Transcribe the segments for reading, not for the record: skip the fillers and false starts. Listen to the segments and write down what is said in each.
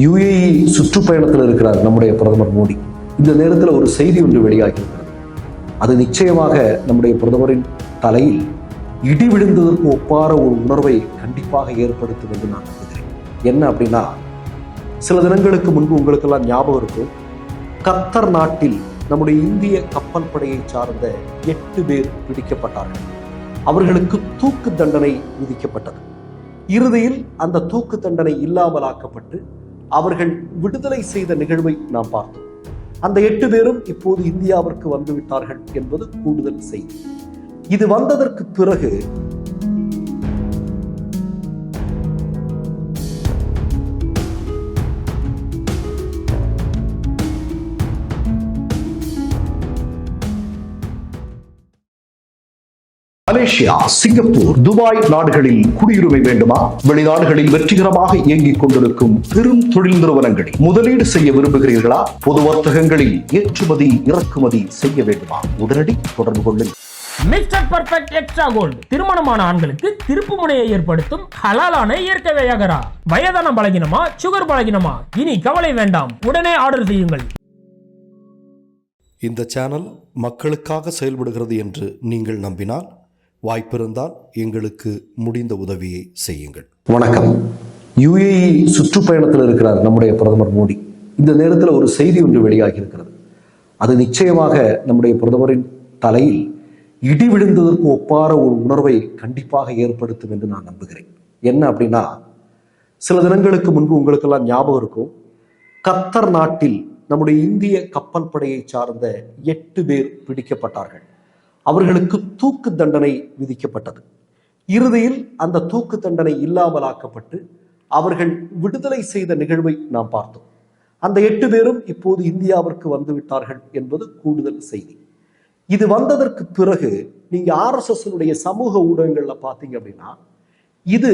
UAE சுற்றுப்பயணத்தில் இருக்கிறார் நம்முடைய பிரதமர் மோடி. இந்த நேரத்தில் ஒரு செய்தி ஒன்று வெளியாகியிருக்கிறது. அது நிச்சயமாக நம்முடைய பிரதமரின் தலையில் இடி விழுந்ததற்கு ஒப்பான ஒரு உணர்வை கண்டிப்பாக ஏற்படுத்தும் என்று நான் நம்புகிறேன். என்ன அப்படின்னா, சில தினங்களுக்கு முன்பு உங்களுக்கெல்லாம் ஞாபகம் இருக்கும், கத்தர் நாட்டில் நம்முடைய இந்திய கப்பல் படையை சார்ந்த 8 பேர் பிடிக்கப்பட்டார்கள். அவர்களுக்கு தூக்கு தண்டனை விதிக்கப்பட்டது. இறுதியில் அந்த தூக்கு தண்டனை இல்லாமலாக்கப்பட்டு அவர்கள் விடுதலை செய்த நிகழ்வை நாம் பார்த்தோம். அந்த 8 பேரும் இப்போது இந்தியாவிற்கு வந்துவிட்டார்கள் என்பது கூடுதல் செய்தி. இது வந்ததற்கு பிறகு மலேசியா, சிங்கப்பூர், துபாய் நாடுகளில் குடியுரிமை வேண்டுமா? வெளிநாடுகளில் வெற்றிகரமாக இயங்கிக் கொண்டிருக்கும் பெரும் தொழில் நிறுவனங்களில் முதலீடு செய்ய விரும்புகிறீர்களா? பொது வர்த்தகங்களில் ஏற்றுமதி இறக்குமதி செய்ய வேண்டுமா? உடனடி தொடர்பு கொள்ளுங்கள். மிஸ்டர் பர்ஃபெக்ட் எக்ஸ்ட்ரா கோல்டு திருமணமான ஆண்களுக்கு திருப்பு முனையை ஏற்படுத்தும் ஹலாலான இயற்கை வியாகரா. வயதான பலகினமா, சுகர் பலகினமா, இனி கவலை வேண்டாம், உடனே ஆர்டர் செய்யுங்கள். இந்த சேனல் மக்களுக்காக செயல்படுகிறது என்று நீங்கள் நம்பினால், வாய்ப்பிருந்தால் எங்களுக்கு முடிந்த உதவியை செய்யுங்கள். வணக்கம். UAE சுற்றுப்பயணத்தில் இருக்கிறார் நம்முடைய பிரதமர் மோடி. இந்த நேரத்தில் ஒரு செய்தி ஒன்று வெளியாகி இருக்கிறது. அது நிச்சயமாக நம்முடைய பிரதமரின் தலையில் இடி விழுந்ததற்கு ஒப்பான ஒரு உணர்வை கண்டிப்பாக ஏற்படுத்தும் என்று நான் நம்புகிறேன். என்ன அப்படின்னா, சில தினங்களுக்கு முன்பு உங்களுக்கெல்லாம் ஞாபகம் இருக்கும், கத்தர் நாட்டில் நம்முடைய இந்திய கப்பல் படையை சார்ந்த 8 பேர் பிடிக்கப்பட்டார்கள். அவர்களுக்கு தூக்கு தண்டனை விதிக்கப்பட்டது. இறுதியில் அந்த தூக்கு தண்டனை இல்லாமலாக்கப்பட்டு அவர்கள் விடுதலை செய்த நிகழ்வை நாம் பார்த்தோம். அந்த 8 பேரும் இப்போது இந்தியாவிற்கு வந்துவிட்டார்கள் என்பது கூடுதல் செய்தி. இது வந்ததற்கு பிறகு நீங்க RSS சமூக ஊடகங்கள்ல பார்த்தீங்க அப்படின்னா, இது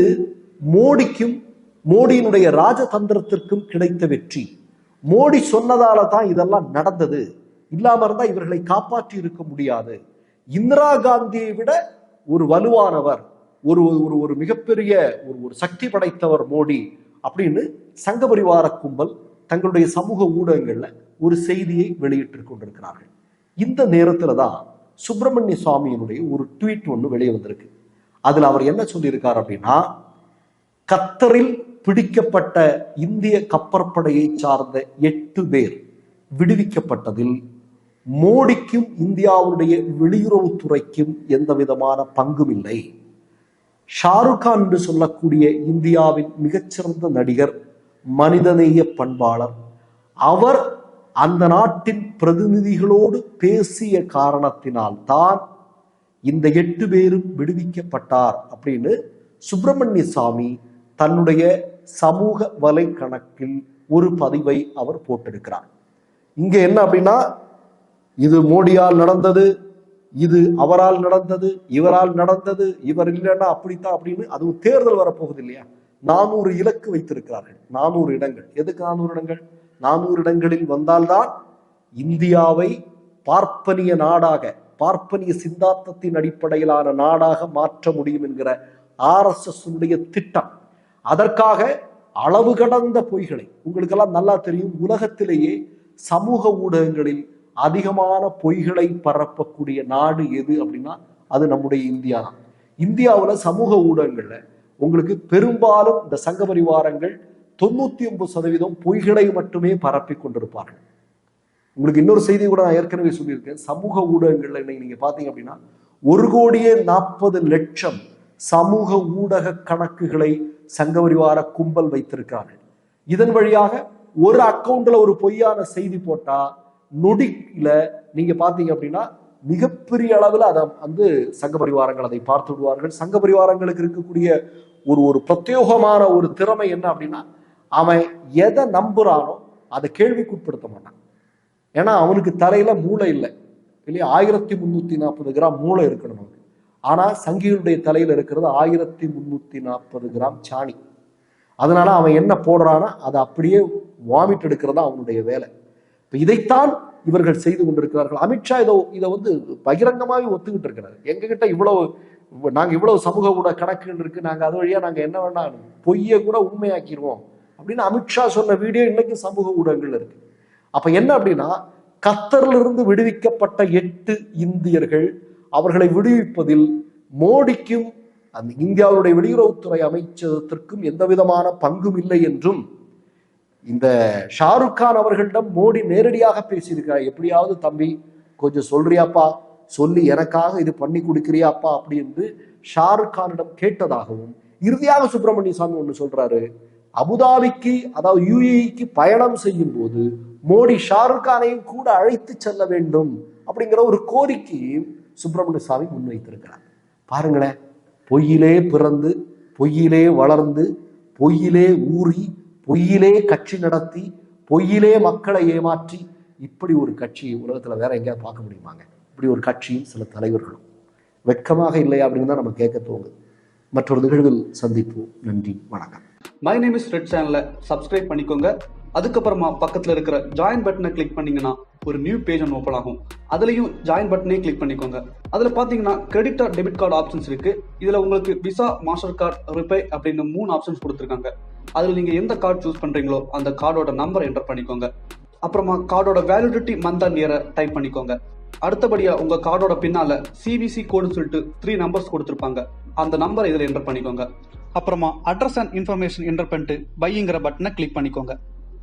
மோடிக்கும் மோடியினுடைய ராஜதந்திரத்திற்கும் கிடைத்த வெற்றி. மோடி சொன்னதால தான் இதெல்லாம் நடந்தது, இல்லாம இருந்தா இவர்களை காப்பாற்றி இருக்க முடியாது. இந்திரா காந்தியை விட ஒரு வலுவானவர், ஒரு ஒரு ஒரு மிகப்பெரிய ஒரு சக்தி படைத்தவர் மோடி அப்படின்னு சங்க பரிவார கும்பல் தங்களுடைய சமூக ஊடகங்கள்ல ஒரு செய்தியை வெளியிட்டுக் கொண்டிருக்கிறார்கள். இந்த நேரத்துல தான் சுப்பிரமணிய சுவாமியினுடைய ஒரு ட்வீட் ஒன்று வெளியே வந்திருக்கு. அதுல அவர் என்ன சொல்லியிருக்கார் அப்படின்னா, கத்தரில் பிடிக்கப்பட்ட இந்திய கப்பற்படையை சார்ந்த 8 பேர் விடுவிக்கப்பட்டதில் மோடிக்கும் இந்தியாவுடைய வெளியுறவுத்துறைக்கும் எந்த விதமான பங்கும் இல்லை. ஷாருக் கான் என்று சொல்லக்கூடிய இந்தியாவின் மிகச்சிறந்த நடிகர், மனிதநேய பண்பாளர், அவர் அந்த நாட்டின் பிரதிநிதிகளோடு பேசிய காரணத்தினால் தான் இந்த 8 பேரும் விடுவிக்கப்பட்டார் அப்படின்னு சுப்பிரமணிய சாமி தன்னுடைய சமூக வலைக்கணக்கில் ஒரு பதிவை அவர் போட்டிருக்கிறார். இங்க என்ன அப்படின்னா, இது மோடியால் நடந்தது, இது அவரால் நடந்தது, இவரால் நடந்தது, இவர் இல்லைன்னா அப்படித்தான் அப்படின்னு. அதுவும் தேர்தல் வரப்போகுது இல்லையா? 400 இலக்கு வைத்திருக்கிறார்கள். 400 இடங்கள். எதுக்கு 400 இடங்கள்? 400 இடங்களில் வந்தால்தான் இந்தியாவை பார்ப்பனிய நாடாக, பார்ப்பனிய சித்தாந்தத்தின் அடிப்படையிலான நாடாக மாற்ற முடியும் என்கிற RSS திட்டம். அதற்காக அளவு கடந்த பொய்களை, உங்களுக்கெல்லாம் நல்லா தெரியும், உலகத்திலேயே சமூக ஊடகங்களில் அதிகமான பொய்களை பரப்பக்கூடிய நாடு எது அப்படின்னா அது நம்முடைய இந்தியா தான். இந்தியாவில் சமூக ஊடகங்கள்ல உங்களுக்கு பெரும்பாலும் இந்த சங்க பரிவாரங்கள் 99% பொய்களை மட்டுமே பரப்பி கொண்டிருப்பார்கள். உங்களுக்கு இன்னொரு செய்தி கூட நான் ஏற்கனவே சொல்லியிருக்கேன். சமூக ஊடகங்கள்ல இன்னைக்கு நீங்க பாத்தீங்க அப்படின்னா 1,40,00,000 சமூக ஊடக கணக்குகளை சங்க பரிவார கும்பல் வைத்திருக்கிறார்கள். இதன் வழியாக ஒரு அக்கௌண்ட்ல ஒரு பொய்யான செய்தி போட்டா நொடியில நீங்க பாத்தீங்க அப்படின்னா மிகப்பெரிய அளவில் அதை சங்க பரிவாரங்கள் அதை பார்த்து விடுவார்கள். சங்க பரிவாரங்களுக்கு இருக்கக்கூடிய ஒரு பிரத்யேகமான ஒரு திறமை என்ன அப்படின்னா, அவன் எதை நம்புறானோ அதை கேள்விக்குட்படுத்த மாட்டான். ஏன்னா அவனுக்கு தலையில மூளை இல்லை இல்லையா? 1340 கிராம் மூளை இருக்கணும் அவனுக்கு. ஆனா சங்கிகளுடைய தலையில இருக்கிறது 1340 கிராம் சாணி. அதனால அவன் என்ன போடுறானா அதை அப்படியே வாமிட் எடுக்கிறதா அவனுடைய வேலை. இதைத்தான் இவர்கள் செய்து கொண்டிருக்கிறார்கள். அமித்ஷா இதை பகிரங்கமாகவே ஒத்துக்கிட்டு இருக்கிறார். எங்ககிட்ட நாங்க இவ்வளவு சமூக ஊடக கணக்குகள் இருக்கு, நாங்க அது வழியா நாங்க என்ன வேணா பொய்யை கூட உண்மையாக்கிடுவோம் அப்படின்னு அமித்ஷா சொன்ன வீடியோ இன்னைக்கு சமூக ஊடகங்கள் இருக்கு. அப்ப என்ன அப்படின்னா, கத்தரிலிருந்து விடுவிக்கப்பட்ட 8 இந்தியர்கள், அவர்களை விடுவிப்பதில் மோடிக்கும் அந்த இந்தியாவுடைய வெளியுறவுத்துறை அமைச்சகத்திற்கும் எந்த விதமான பங்கும் இல்லை என்றும், இந்த ஷாருக் கான் அவர்களிடம் மோடி நேரடியாக பேசியிருக்கிறார். எப்படியாவது தம்பி கொஞ்சம் சொல்றியாப்பா, சொல்லி எனக்காக இது பண்ணி கொடுக்கிறியாப்பா அப்படி என்று ஷாருக் கானிடம் கேட்டதாகவும், இறுதியாக சுப்பிரமணிய சாமி ஒன்று சொல்றாரு, அபுதாபிக்கு அதாவது யுஏஇக்கு பயணம் செய்யும் போது மோடி ஷாருக் கானையும் கூட அழைத்து செல்ல வேண்டும் அப்படிங்கிற ஒரு கோரிக்கையை சுப்பிரமணிய சாமி முன்வைத்திருக்கிறார். பாருங்களேன், பொய்யிலே பிறந்து பொய்யிலே வளர்ந்து பொய்யிலே ஊறி பொய்யிலே கட்சி நடத்தி பொய்யிலே மக்களை ஏமாற்றி இப்படி ஒரு கட்சி உலகத்துல வேற எங்கேயாவது பார்க்க முடியுமாங்க? இப்படி ஒரு கட்சியும் சில தலைவர்களும் வெட்கமாக இல்லையா அப்படின்னு தான் நம்ம கேட்க தோணுது. மற்றொரு நிகழ்வில் சந்திப்போம். நன்றி, வணக்கம். மை நேம் இஸ் ரெட் சேனலை சப்ஸ்கிரைப் பண்ணிக்கோங்க. அதுக்கப்புறமா பக்கத்தில் இருக்கிற ஜாயின் பட்டனை கிளிக் பண்ணீங்கன்னா ஒரு நியூ பேஜ் ஒன்று ஓப்பன் ஆகும். அதுலேயும் ஜாயின் பட்டனே கிளிக் பண்ணிக்கோங்க. அதில் பார்த்தீங்கன்னா credit card, debit card options இருக்கு. இதில் உங்களுக்கு விசா, மாஸ்டர் கார்டு, ரிப்பே அப்படின்னு 3 ஆப்ஷன்ஸ் கொடுத்துருக்காங்க. அதில் நீங்கள் எந்த கார்டு சூஸ் பண்ணுறீங்களோ அந்த கார்டோட நம்பர் என்டர் பண்ணிக்கோங்க. அப்புறமா கார்டோட வேலிடிட்டி மந்த் அண்ட் இயரை டைப் பண்ணிக்கோங்க. அடுத்தபடியாக உங்கள் கார்டோட பின்னால் CVC கோடுன்னு சொல்லிட்டு 3 நம்பர்ஸ் கொடுத்துருப்பாங்க. அந்த நம்பரை இதில் என்டர் பண்ணிக்கோங்க. அப்புறமா அட்ரஸ் அண்ட் இன்ஃபர்மேஷன் என்டர் பண்ணிட்டு பைங்கிற பட்டனை கிளிக் பண்ணிக்கோங்க.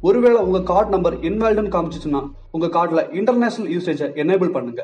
ஒருவேளை உங்க கார்டு நம்பர் இன்வாலிட்னு காமிச்சிச்சுன்னா உங்க கார்டுல இன்டர்நேஷனல் யூசேஜை எனேபிள் பண்ணுங்க.